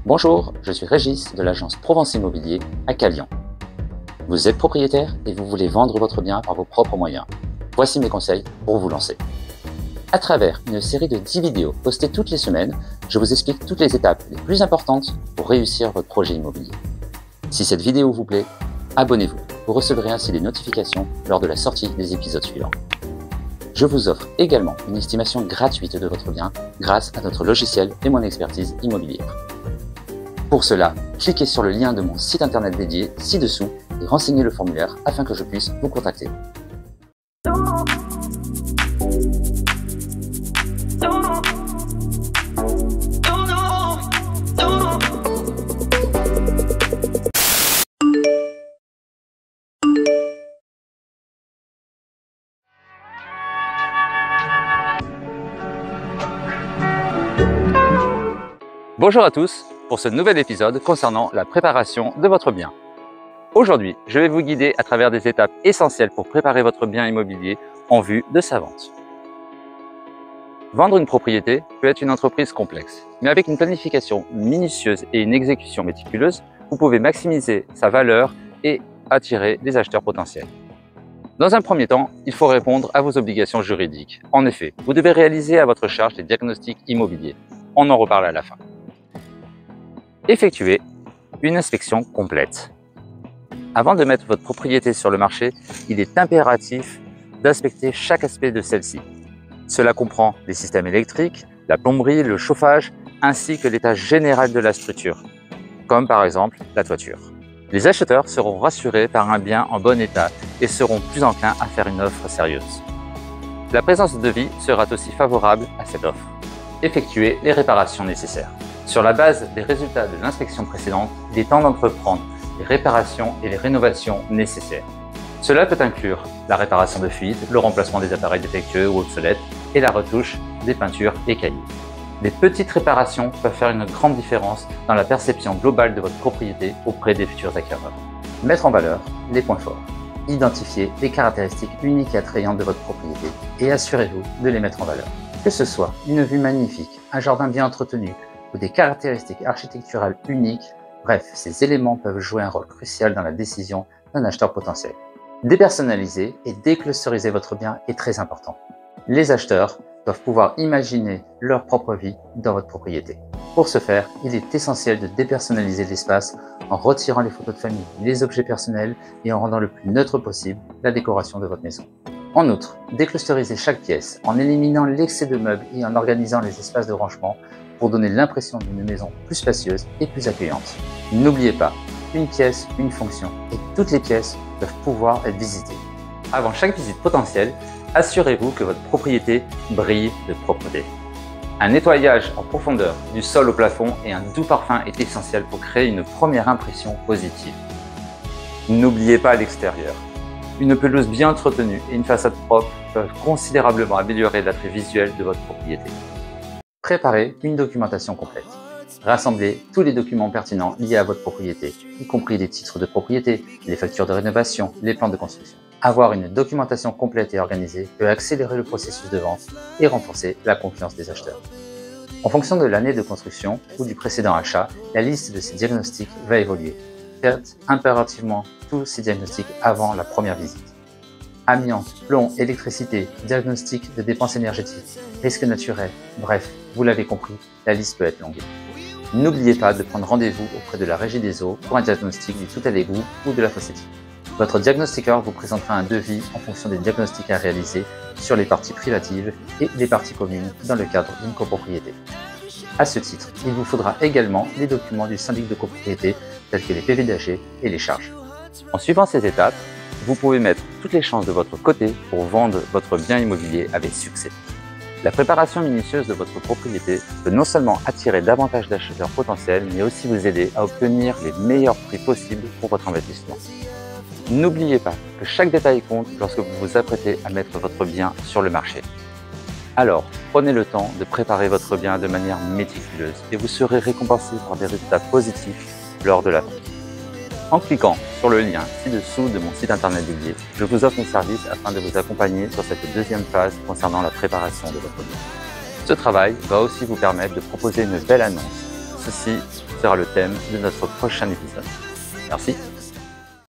Bonjour, je suis Régis de l'agence Provence Immobilier à Calian. Vous êtes propriétaire et vous voulez vendre votre bien par vos propres moyens. Voici mes conseils pour vous lancer. À travers une série de 10 vidéos postées toutes les semaines, je vous explique toutes les étapes les plus importantes pour réussir votre projet immobilier. Si cette vidéo vous plaît, abonnez-vous. Vous recevrez ainsi des notifications lors de la sortie des épisodes suivants. Je vous offre également une estimation gratuite de votre bien grâce à notre logiciel et mon expertise immobilière. Pour cela, cliquez sur le lien de mon site internet dédié ci-dessous et renseignez le formulaire afin que je puisse vous contacter. Bonjour à tous pour ce nouvel épisode concernant la préparation de votre bien. Aujourd'hui, je vais vous guider à travers des étapes essentielles pour préparer votre bien immobilier en vue de sa vente. Vendre une propriété peut être une entreprise complexe, mais avec une planification minutieuse et une exécution méticuleuse, vous pouvez maximiser sa valeur et attirer des acheteurs potentiels. Dans un premier temps, il faut répondre à vos obligations juridiques. En effet, vous devez réaliser à votre charge des diagnostics immobiliers. On en reparle à la fin. Effectuez une inspection complète. Avant de mettre votre propriété sur le marché, il est impératif d'inspecter chaque aspect de celle-ci. Cela comprend les systèmes électriques, la plomberie, le chauffage, ainsi que l'état général de la structure, comme par exemple la toiture. Les acheteurs seront rassurés par un bien en bon état et seront plus enclins à faire une offre sérieuse. La présence de devis sera aussi favorable à cette offre. Effectuez les réparations nécessaires. Sur la base des résultats de l'inspection précédente, il est temps d'entreprendre les réparations et les rénovations nécessaires. Cela peut inclure la réparation de fuites, le remplacement des appareils défectueux ou obsolètes et la retouche des peintures écaillées. Les petites réparations peuvent faire une grande différence dans la perception globale de votre propriété auprès des futurs acquéreurs. Mettre en valeur les points forts. Identifiez les caractéristiques uniques et attrayantes de votre propriété et assurez-vous de les mettre en valeur. Que ce soit une vue magnifique, un jardin bien entretenu, ou des caractéristiques architecturales uniques, bref, ces éléments peuvent jouer un rôle crucial dans la décision d'un acheteur potentiel. Dépersonnaliser et déclusteriser votre bien est très important. Les acheteurs doivent pouvoir imaginer leur propre vie dans votre propriété. Pour ce faire, il est essentiel de dépersonnaliser l'espace en retirant les photos de famille, les objets personnels et en rendant le plus neutre possible la décoration de votre maison. En outre, déclusteriser chaque pièce en éliminant l'excès de meubles et en organisant les espaces de rangement pour donner l'impression d'une maison plus spacieuse et plus accueillante. N'oubliez pas, une pièce, une fonction et toutes les pièces peuvent pouvoir être visitées. Avant chaque visite potentielle, assurez-vous que votre propriété brille de propreté. Un nettoyage en profondeur du sol au plafond et un doux parfum est essentiel pour créer une première impression positive. N'oubliez pas l'extérieur. Une pelouse bien entretenue et une façade propre peuvent considérablement améliorer l'attrait visuel de votre propriété. Préparez une documentation complète. Rassemblez tous les documents pertinents liés à votre propriété, y compris les titres de propriété, les factures de rénovation, les plans de construction. Avoir une documentation complète et organisée peut accélérer le processus de vente et renforcer la confiance des acheteurs. En fonction de l'année de construction ou du précédent achat, la liste de ces diagnostics va évoluer. Faites impérativement tous ces diagnostics avant la première visite. Amiante, plomb, électricité, diagnostic de dépenses énergétiques, risques naturels, bref, vous l'avez compris, la liste peut être longue. N'oubliez pas de prendre rendez-vous auprès de la Régie des eaux pour un diagnostic du tout à l'égout ou de la fossétique. Votre diagnostiqueur vous présentera un devis en fonction des diagnostics à réaliser sur les parties privatives et les parties communes dans le cadre d'une copropriété. À ce titre, il vous faudra également les documents du syndic de copropriété tels que les PV d'AG et les charges. En suivant ces étapes, vous pouvez mettre toutes les chances de votre côté pour vendre votre bien immobilier avec succès. La préparation minutieuse de votre propriété peut non seulement attirer davantage d'acheteurs potentiels, mais aussi vous aider à obtenir les meilleurs prix possibles pour votre investissement. N'oubliez pas que chaque détail compte lorsque vous vous apprêtez à mettre votre bien sur le marché. Alors, prenez le temps de préparer votre bien de manière méticuleuse et vous serez récompensé par des résultats positifs lors de la vente. En cliquant sur le lien ci-dessous de mon site internet dédié, je vous offre mes services afin de vous accompagner sur cette deuxième phase concernant la préparation de votre bien. Ce travail va aussi vous permettre de proposer une belle annonce, ceci sera le thème de notre prochain épisode. Merci.